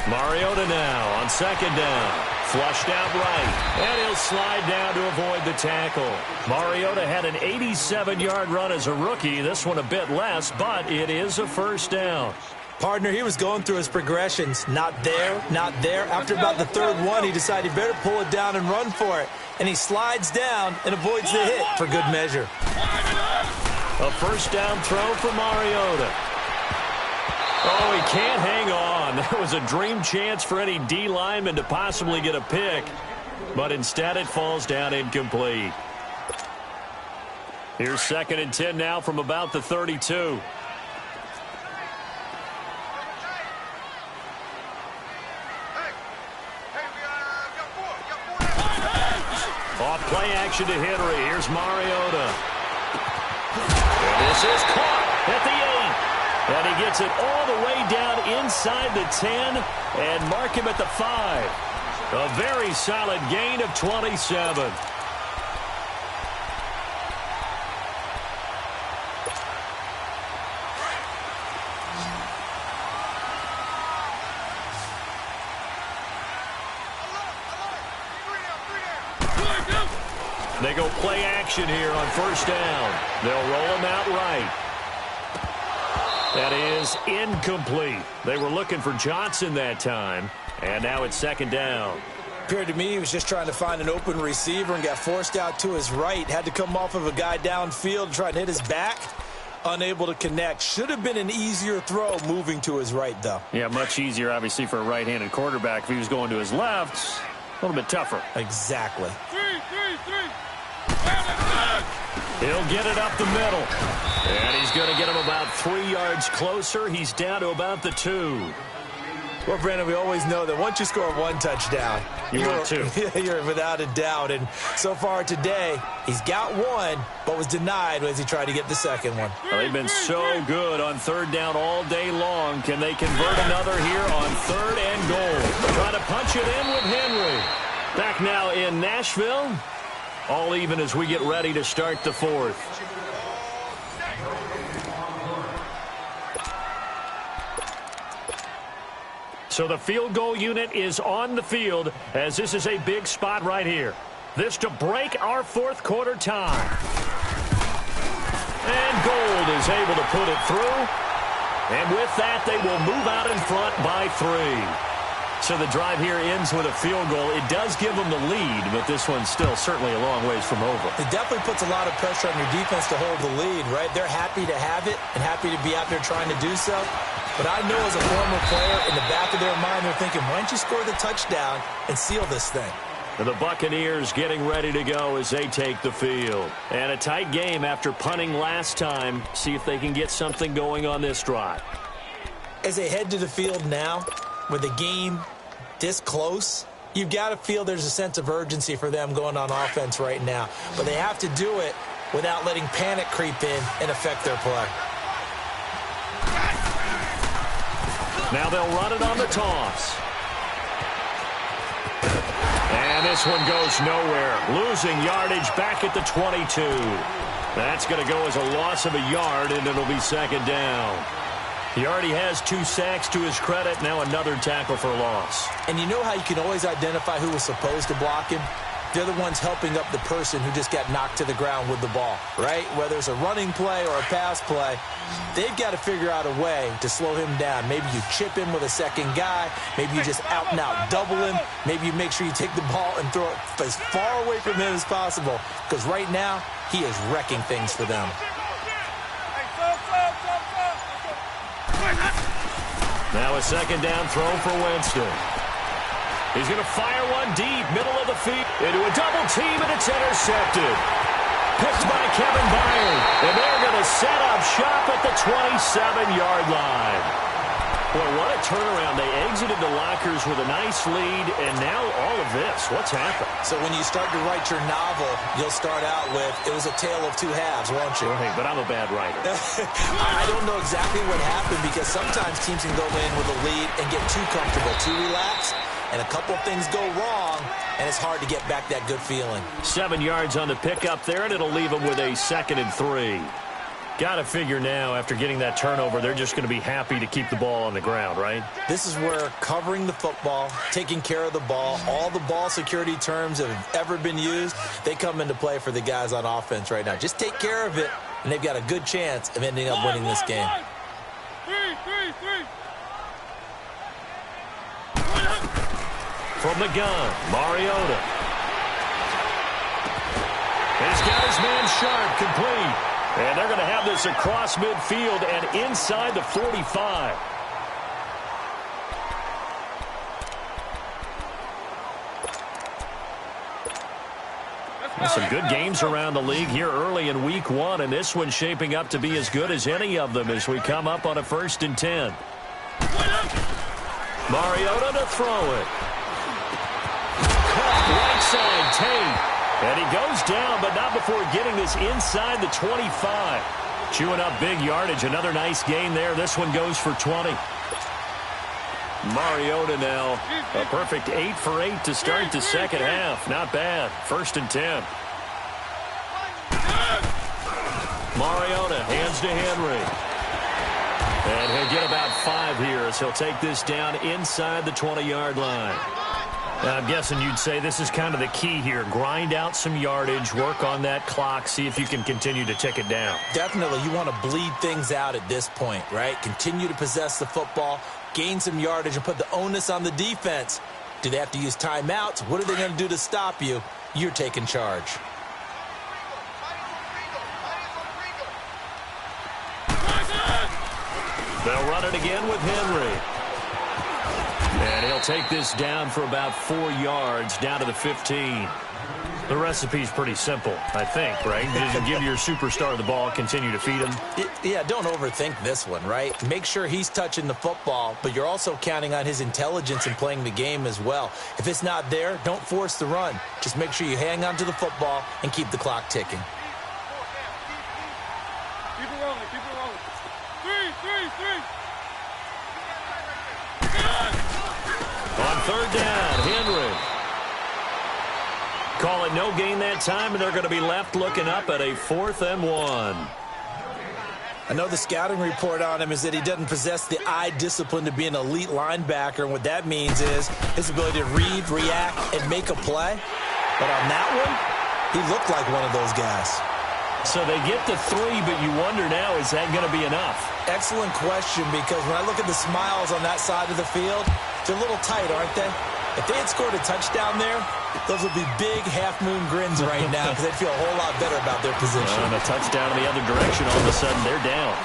Mariota now on 2nd down. Flushed out right, and he'll slide down to avoid the tackle. Mariota had an 87-yard run as a rookie. This one a bit less, but it is a 1st down. Partner, he was going through his progressions. Not there, not there. After about the 3rd one, he decided he better pull it down and run for it. And he slides down and avoids the hit for good measure. A 1st down throw for Mariota. Oh, he can't hang on. That was a dream chance for any D lineman to possibly get a pick. But instead it falls down incomplete. Here's 2nd and 10 now from about the 32. Off play action to Henry. Here's Mariota. And this is caught at the 8. And he gets it all the way down inside the 10 and mark him at the 5. A very solid gain of 27. They go play action here on 1st down. They'll roll him out right. That is incomplete. They were looking for Johnson that time, and now it's 2nd down. Appeared to me he was just trying to find an open receiver and got forced out to his right. Had to come off of a guy downfield to try and hit his back. Unable to connect. Should have been an easier throw moving to his right, though. Yeah, much easier, obviously, for a right-handed quarterback. If he was going to his left, a little bit tougher. Exactly. He'll get it up the middle. And he's going to get him about 3 yards closer. He's down to about the 2. Well, Brandon, we always know that once you score 1 touchdown, want 2. You're without a doubt. And so far today, he's got 1, but was denied as he tried to get the 2nd one. Well, they've been so good on 3rd down all day long. Can they convert another here on 3rd and goal? Trying to punch it in with Henry. Back now in Nashville. All even as we get ready to start the 4th. So the field goal unit is on the field as this is a big spot right here. This to break our 4th quarter tie. And Gold is able to put it through. And with that, they will move out in front by 3. So the drive here ends with a field goal. It does give them the lead, but this one's still certainly a long ways from over. It definitely puts a lot of pressure on your defense to hold the lead, right? They're happy to have it and happy to be out there trying to do so. But I know as a former player, in the back of their mind, they're thinking, why don't you score the touchdown and seal this thing? And the Buccaneers getting ready to go as they take the field. And a tight game after punting last time. See if they can get something going on this drive. As they head to the field now, with the game this close, you've got to feel there's a sense of urgency for them going on offense right now. But they have to do it without letting panic creep in and affect their play. Now they'll run it on the toss. And this one goes nowhere. Losing yardage back at the 22. That's going to go as a loss of a yard, and it'll be 2nd down. He already has 2 sacks to his credit. Now another tackle for loss. And you know how you can always identify who was supposed to block him? They're the ones helping up the person who just got knocked to the ground with the ball, right? Whether it's a running play or a pass play, they've got to figure out a way to slow him down. Maybe you chip him with a 2nd guy. Maybe you just out and out double him. Maybe you make sure you take the ball and throw it as far away from him as possible. Because right now, he is wrecking things for them. Now a 2nd down throw for Winston. He's going to fire one deep, middle of the field, into a double team, and it's intercepted. Picked by Kevin Byard, and they're going to set up shop at the 27-yard line. Boy, what a turnaround. They exited the lockers with a nice lead, and now all of this. What's happened? So when you start to write your novel, you'll start out with, it was a tale of 2 halves, won't you? Right, but I'm a bad writer. I don't know exactly what happened because sometimes teams can go in with a lead and get too comfortable, too relaxed, and a couple things go wrong, and it's hard to get back that good feeling. 7 yards on the pickup there, and it'll leave them with a 2nd and 3. Got to figure now, after getting that turnover, they're just going to be happy to keep the ball on the ground, right? This is where covering the football, taking care of the ball, all the ball security terms that have ever been used, they come into play for the guys on offense right now. Just take care of it, and they've got a good chance of ending up winning this game. From the gun, Mariota. He's got his man Sharp complete. And they're going to have this across midfield and inside the 45. Some good games around the league here early in week 1, and this one's shaping up to be as good as any of them as we come up on a 1st and 10. Mariota to throw it. Caught right side, Tate. And he goes down, but not before getting this inside the 25. Chewing up big yardage. Another nice gain there. This one goes for 20. Mariota now, a perfect 8 for 8 to start the second half. Not bad. 1st and 10. Mariota hands to Henry. And he'll get about 5 here as he'll take this down inside the 20-yard line. Now, I'm guessing you'd say this is kind of the key here. Grind out some yardage, work on that clock, see if you can continue to tick it down. Definitely. You want to bleed things out at this point, right? Continue to possess the football, gain some yardage, and put the onus on the defense. Do they have to use timeouts? What are they going to do to stop you? You're taking charge. They'll run it again with Henry. And he'll take this down for about 4 yards, down to the 15. The recipe's pretty simple, I think, right? Just give your superstar the ball, continue to feed him. Yeah, don't overthink this one, right? Make sure he's touching the football, but you're also counting on his intelligence in playing the game as well. If it's not there, don't force the run. Just make sure you hang on to the football and keep the clock ticking. Keep it rolling, keep it rolling. Three. On 3rd down, Henry. Call it no gain that time, and they're going to be left looking up at a 4th and 1. I know the scouting report on him is that he doesn't possess the eye discipline to be an elite linebacker, and what that means is his ability to read, react, and make a play. But on that one, he looked like one of those guys. So they get to 3, but you wonder now, is that going to be enough? Excellent question, because when I look at the smiles on that side of the field, they're a little tight, aren't they? If they had scored a touchdown there, those would be big half-moon grins right now because they'd feel a whole lot better about their position. And a touchdown in the other direction, all of a sudden they're down.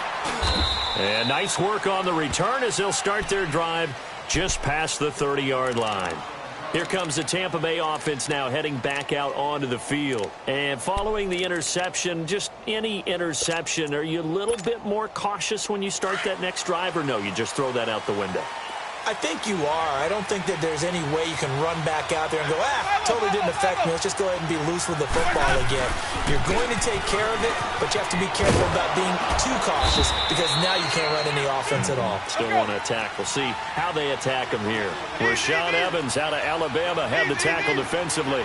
And nice work on the return as they'll start their drive just past the 30-yard line. Here comes the Tampa Bay offense now heading back out onto the field. And following the interception, just any interception, are you a little bit more cautious when you start that next drive, or no, you just throw that out the window? I think you are. I don't think that there's any way you can run back out there and go, totally didn't affect me. Let's just go ahead and be loose with the football again. You're going to take care of it, but you have to be careful about being too cautious because now you can't run any offense at all. Still want to attack. We'll see how they attack him here. Rashaan Evans out of Alabama had the tackle defensively.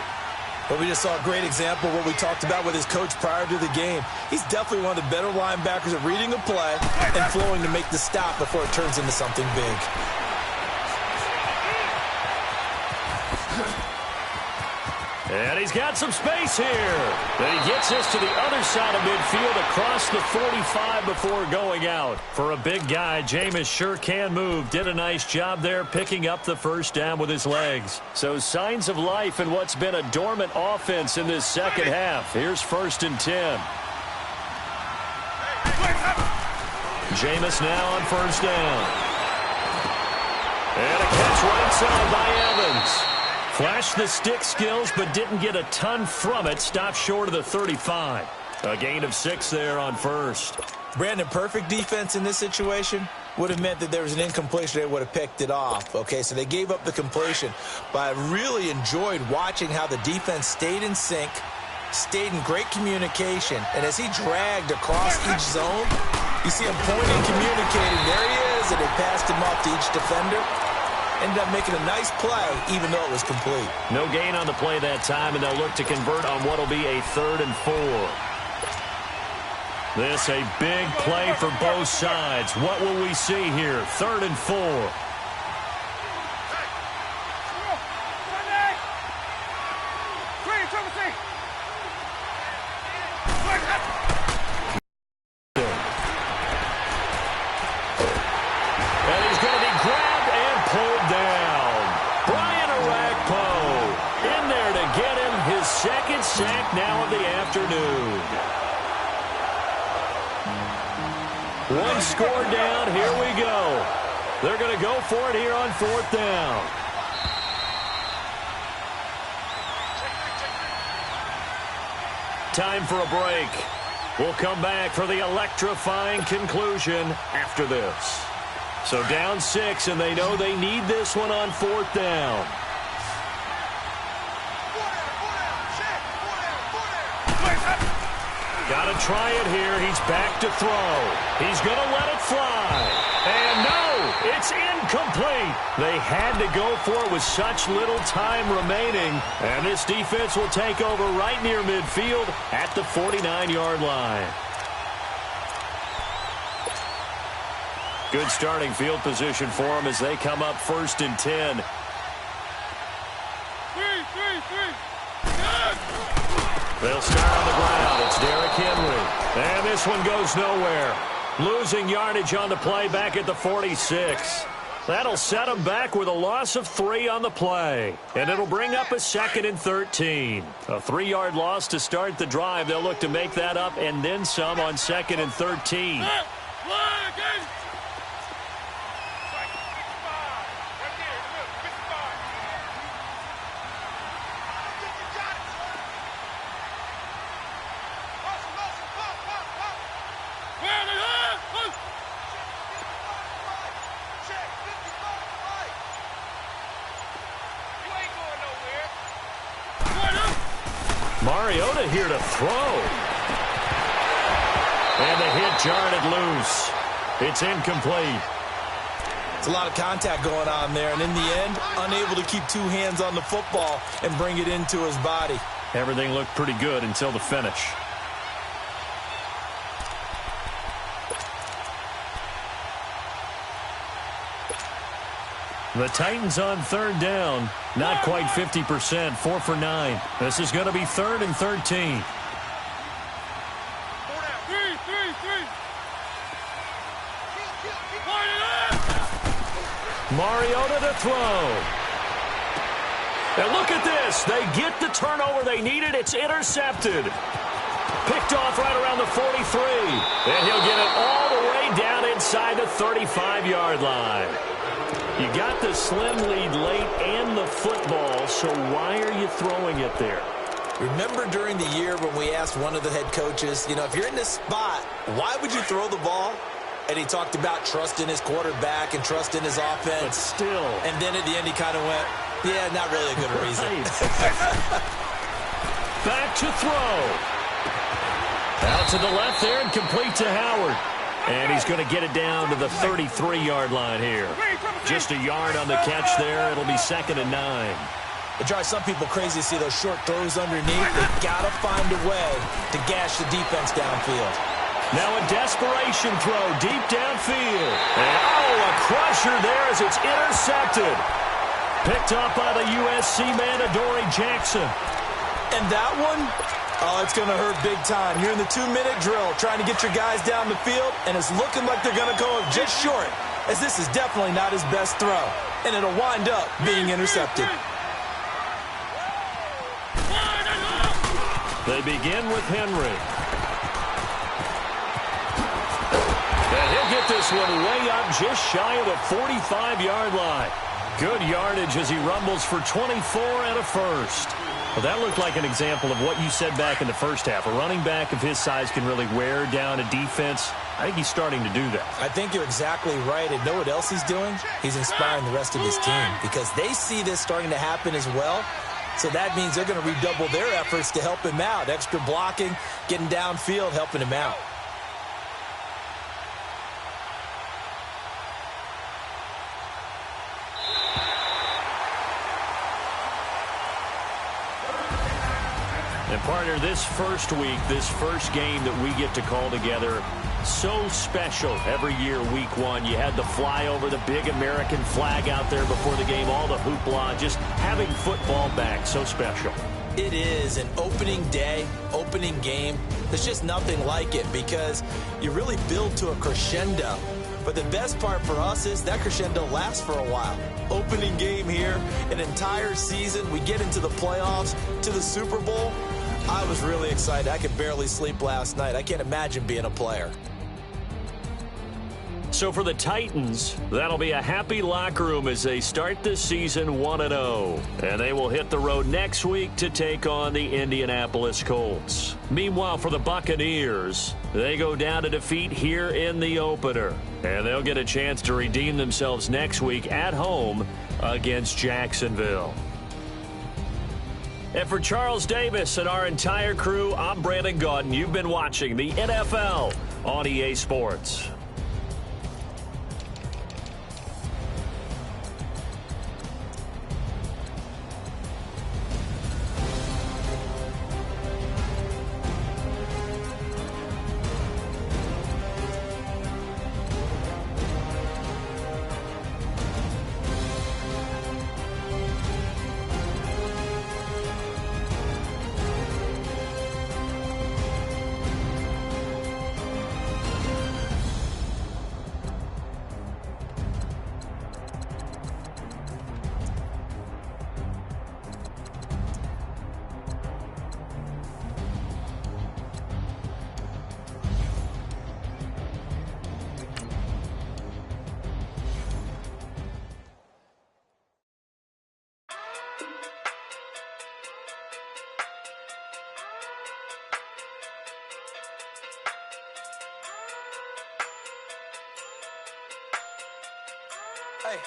But we just saw a great example of what we talked about with his coach prior to the game. He's definitely one of the better linebackers at reading a play and flowing to make the stop before it turns into something big. And he's got some space here. Then he gets this to the other side of midfield across the 45 before going out. For a big guy, Jameis sure can move. Did a nice job there picking up the 1st down with his legs. So signs of life in what's been a dormant offense in this second half. Here's 1st and 10. Jameis now on 1st down. And a catch right side by Evans. Flashed the stick skills, but didn't get a ton from it. Stopped short of the 35. A gain of 6 there on 1st. Brandon, perfect defense in this situation would have meant that there was an incompletion. They would have picked it off. Okay, so they gave up the completion. But I really enjoyed watching how the defense stayed in sync, stayed in great communication. And as he dragged across each zone, you see him pointing, communicating. There he is, and they passed him off to each defender. Ended up making a nice play, even though it was complete. No gain on the play that time, and they'll look to convert on what will be a 3rd and 4. This a big play for both sides. What will we see here? 3rd and 4. Second sack now of the afternoon. 1 score down. Here we go. They're going to go for it here on 4th down. Time for a break. We'll come back for the electrifying conclusion after this. So down 6, and they know they need this one on 4th down. Got to try it here. He's back to throw. He's going to let it fly. And no, it's incomplete. They had to go for it with such little time remaining. And this defense will take over right near midfield at the 49-yard line. Good starting field position for them as they come up 1st and 10. They'll start on the ground. It's Derrick Henry. And this one goes nowhere. Losing yardage on the play back at the 46. That'll set them back with a loss of 3 on the play. And it'll bring up a 2nd and 13. A 3-yard loss to start the drive. They'll look to make that up and then some on 2nd and 13. Mariota here to throw. And the hit jarred it loose. It's incomplete. It's a lot of contact going on there, and in the end, unable to keep 2 hands on the football and bring it into his body. Everything looked pretty good until the finish. The Titans on 3rd down. Not quite 50%. 4 for 9. This is going to be 3rd and 13. Mariota to throw. And look at this. They get the turnover they needed. It's intercepted. Picked off right around the 43. And he'll get it all the way down inside the 35-yard line. You got the slim lead late and the football, so why are you throwing it there? Remember during the year when we asked one of the head coaches, if you're in this spot, why would you throw the ball? And he talked about trusting his quarterback and trusting his offense. But still. And then at the end he kind of went, yeah, not really a good reason. Back to throw. Out to the left there and complete to Howard. And he's going to get it down to the 33-yard line here. Just a yard on the catch there. It'll be 2nd and 9. It drives some people crazy to see those short throws underneath. They've got to find a way to gash the defense downfield. Now a desperation throw deep downfield. And a crusher there as it's intercepted. Picked up by the USC man, Adoree Jackson. And that one, it's going to hurt big time. You're in the 2-minute drill trying to get your guys down the field, and it's looking like they're going to go just short, as this is definitely not his best throw, and it'll wind up being intercepted. They begin with Henry. And he'll get this one way up just shy of the 45-yard line. Good yardage as he rumbles for 24 and a first. Well, that looked like an example of what you said back in the first half. A running back of his size can really wear down a defense. I think he's starting to do that. I think you're exactly right. And know what else he's doing? He's inspiring the rest of his team because they see this starting to happen as well. So that means they're going to redouble their efforts to help him out. Extra blocking, getting downfield, helping him out. And partner, this first week, this first game that we get to call together, so special every year, week 1. You had the flyover, the big American flag out there before the game, all the hoopla, just having football back, so special. It is an opening day, opening game. There's just nothing like it because you really build to a crescendo. But the best part for us is that crescendo lasts for a while. Opening game here, an entire season. We get into the playoffs, to the Super Bowl. I was really excited. I could barely sleep last night. I can't imagine being a player. So for the Titans, that'll be a happy locker room as they start the season 1-0. And they will hit the road next week to take on the Indianapolis Colts. Meanwhile, for the Buccaneers, they go down to defeat here in the opener. And they'll get a chance to redeem themselves next week at home against Jacksonville. And for Charles Davis and our entire crew, I'm Brandon Gaudin. You've been watching the NFL on EA Sports. Hey,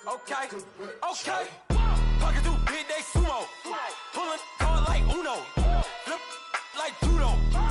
okay. Talking through big day sumo. Pulling hard like Uno. Flip like judo.